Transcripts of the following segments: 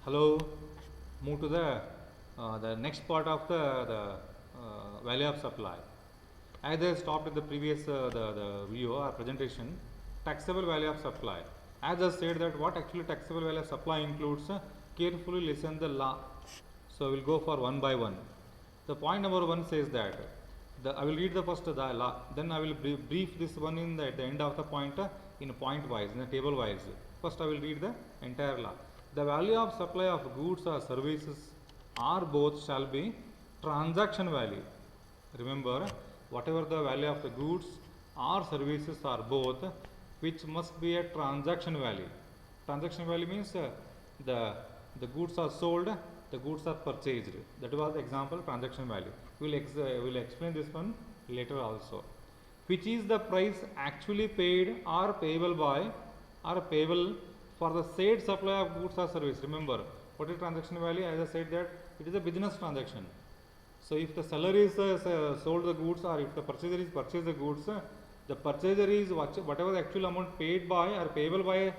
Hello, move to the next part of the value of supply. As I stopped in the previous the video or presentation, taxable value of supply. As I said that what actually taxable value of supply includes, carefully listen the law. So we will go for one by one. The point number one says that I will read the first the law, then I will brief this one in at the end of the point in point wise, in the table wise. First I will read the entire law. The value of supply of goods or services or both shall be transaction value. Remember, whatever the value of the goods or services are both, which must be a transaction value. Transaction value means the goods are sold, the goods are purchased. That was the example transaction value. We will explain this one later also. Which is the price actually paid or payable by or payable for the said supply of goods or service. Remember, what is transaction value? As I said that it is a business transaction. So if the seller is sold the goods or if the purchaser is purchased the goods, the purchaser is whatever the actual amount paid by or payable by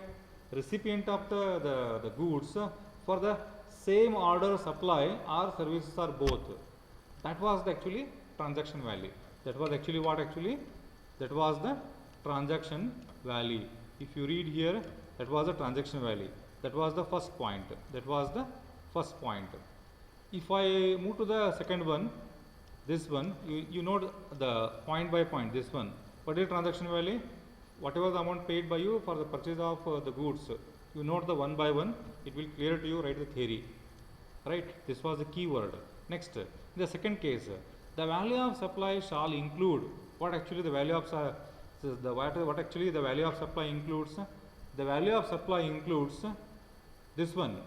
recipient of the goods for the same order supply or services are both. That was the actually transaction value. That was actually what actually? That was the transaction value. If you read here, that was the transaction value. That was the first point. That was the first point. If I move to the second one, this one, you note the point by point, this one. What is transaction value? Whatever the amount paid by you for the purchase of the goods, you note the one by one, it will clear to you, write the theory. Right? This was the key word. Next, in the second case, the value of supply shall include what actually the value of what actually the value of supply includes. The value of supply includes this one.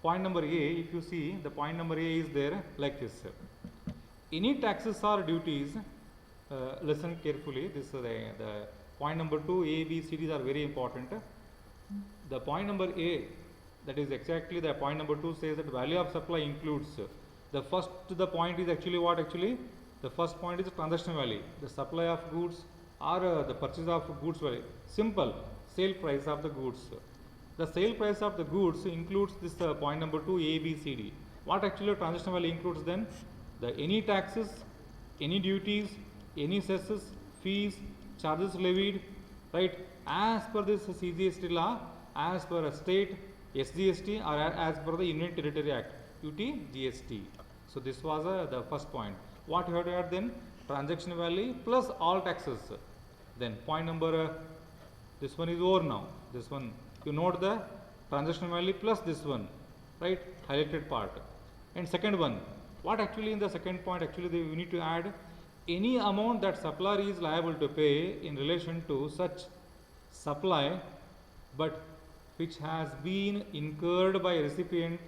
Point number A, if you see, the point number A is there like this. Any taxes or duties, listen carefully, this the point number 2, A, B, C, D's are very important. The point number A, that is exactly the point number 2 says that value of supply includes. The first the point is actually what actually? The first point is transaction value, the supply of goods or the purchase of goods value. Simple, sale price of the goods. The sale price of the goods includes this point number 2, A, B, C, D. What actually transaction value includes then? The any taxes, any duties, any cesses, fees, charges levied, right, as per this CGST law, as per a state SGST or as per the Union Territory Act, UT GST. So this was the first point. What you have to add then? Transaction value plus all taxes. Then point number, this one is over now. This one, you note the transaction value plus this one, right, highlighted part. And second one, what actually in the second point actually we need to add any amount that supplier is liable to pay in relation to such supply but which has been incurred by recipient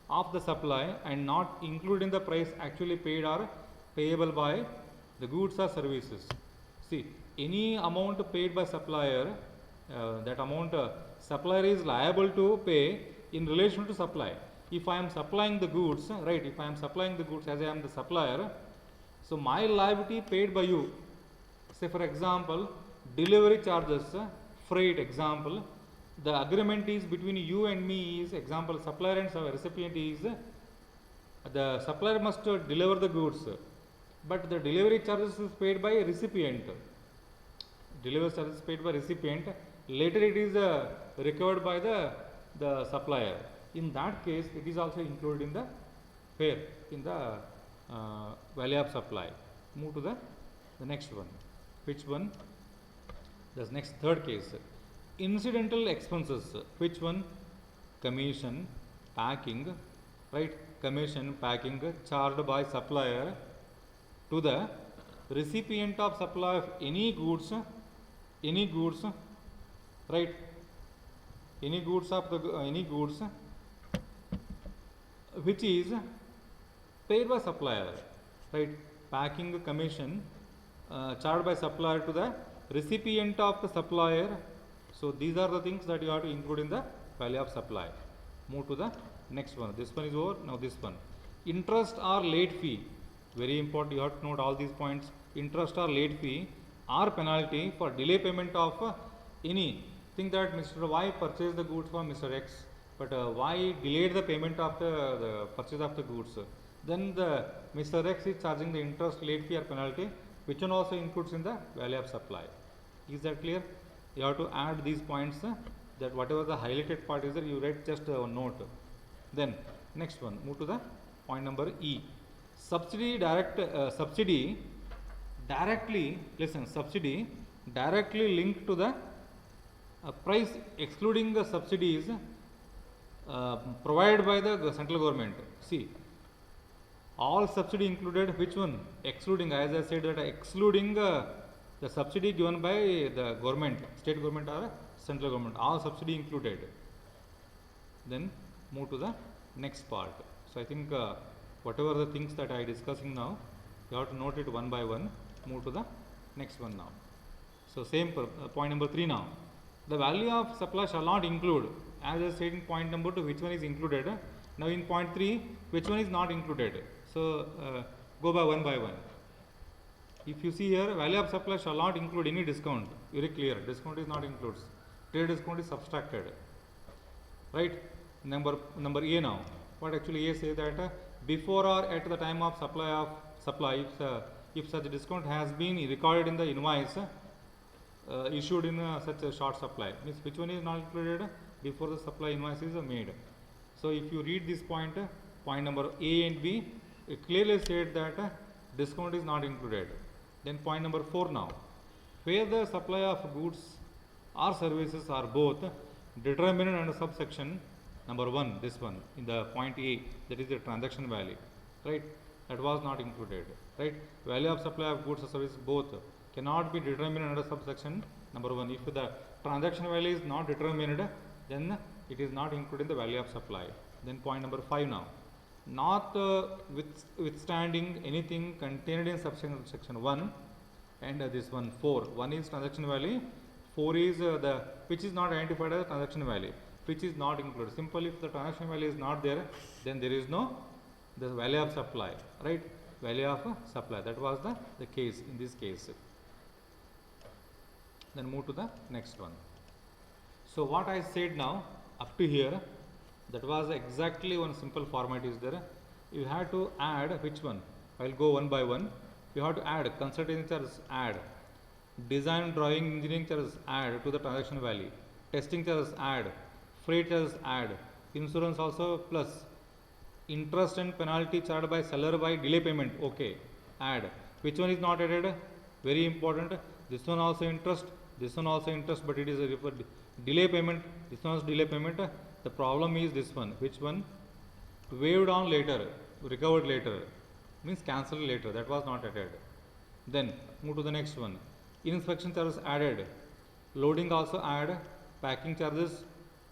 of the supply and not included in the price actually paid or payable by the goods or services. See, any amount paid by supplier, that amount supplier is liable to pay in relation to supply. If I am supplying the goods, right, if I am supplying the goods as I am the supplier, so my liability paid by you, say for example, delivery charges, freight example, the agreement is between you and me is example supplier and recipient is the supplier must deliver the goods, but the delivery charges is paid by recipient. Delivery charges paid by recipient. Later it is recovered by the supplier. In that case, it is also included in the where in the value of supply. Move to the next one. Which one? The next third case. Incidental expenses. Which one? Commission, packing, right? Commission, packing charged by supplier to the recipient of supply of any goods, right? Any goods of the any goods which is paid by supplier, right? Packing commission charged by supplier to the recipient of the supplier. So these are the things that you have to include in the value of supply. Move to the next one. This one is over. Now this one. Interest or late fee. Very important. You have to note all these points. Interest or late fee or penalty for delay payment of any. Think that Mr. Y purchased the goods from Mr. X but why delayed the payment of the purchase of the goods? Then the Mr. X is charging the interest, late fee or penalty, which one also includes in the value of supply. Is that clear? You have to add these points, that whatever the highlighted part is there, you write just a note. Then next one, move to the point number E. Subsidy subsidy directly linked to the price excluding the subsidies provided by the central government. See, all subsidy included, which one? Excluding, as I said, that excluding the subsidy given by the government, state government or central government, all subsidy included. Then move to the next part. So I think whatever the things that I discussing now, you have to note it one by one. Move to the next one now. So same point number 3 now. The value of supply shall not include, as I said in point number 2, which one is included. Now in point 3, which one is not included. So go by one. If you see here, value of supply shall not include any discount. Very clear. Discount is not includes. Trade discount is subtracted. Right? Number A now. What actually A says that before or at the time of supply, if such a discount has been recorded in the invoice issued in such a short supply, means which one is not included? Before the supply invoice is made. So if you read this point number A and B, it clearly said that discount is not included. Then point number 4 now, where the supply of goods or services are both determined under subsection number 1, this one in the point A, that is the transaction value, right? That was not included, right? Value of supply of goods or services both cannot be determined under subsection number 1. If the transaction value is not determined, then it is not included in the value of supply. Then point number 5 now, not withstanding anything contained in subsection 1 and this one 4. 1 is transaction value, 4 is the which is not identified as transaction value, which is not included. Simply if the transaction value is not there, then there is no the value of supply, right? Value of supply, that was the case in this case. Then move to the next one. So what I said now up to here, that was exactly one simple format is there. You have to add which one? I'll go one by one. You have to add consulting charges, add design, drawing, engineering charges, add to the transaction value, testing charges, add freight charges, add insurance also, plus interest and penalty charged by seller by delay payment, okay, add. Which one is not added? Very important. This one also interest, this one also interest, but it is a delay payment. This one is delay payment. The problem is this one. Which one? Waived on later, recovered later, means cancelled later. That was not added. Then move to the next one. Inspection charges added, loading also add, packing charges,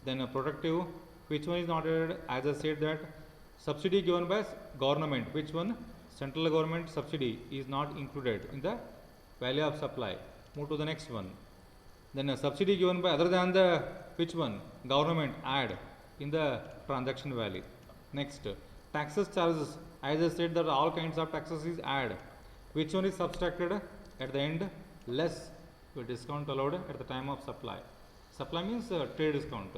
then a productive. Which one is not added? As I said that subsidy given by government. Which one? Central government subsidy is not included in the value of supply. Move to the next one. Then a subsidy given by other than the which one? Government, add in the transaction value. Next, taxes charges. As I said that all kinds of taxes is add. Which one is subtracted at the end? Less discount allowed at the time of supply. Supply means trade discount.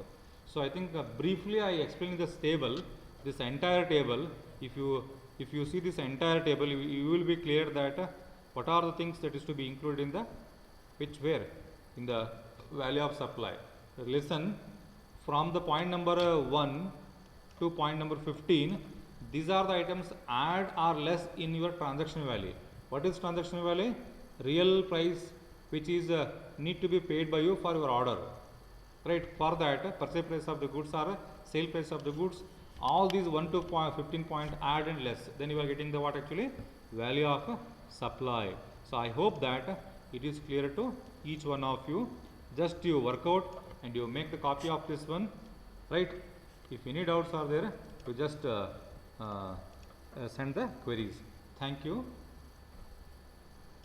So I think briefly I explained this table, this entire table. If you see this entire table, you will be clear that what are the things that is to be included in the where in the value of supply. Listen, from the point number 1 to point number 15, these are the items add or less in your transaction value. What is transaction value? Real price which is need to be paid by you for your order, right? For that, purchase price of the goods or sale price of the goods, all these 1 to 15 point add and less, then you are getting the what actually? Value of supply. So I hope that it is clear to each one of you. Just you work out and you make the copy of this one, right? If any doubts are there, you just send the queries. Thank you.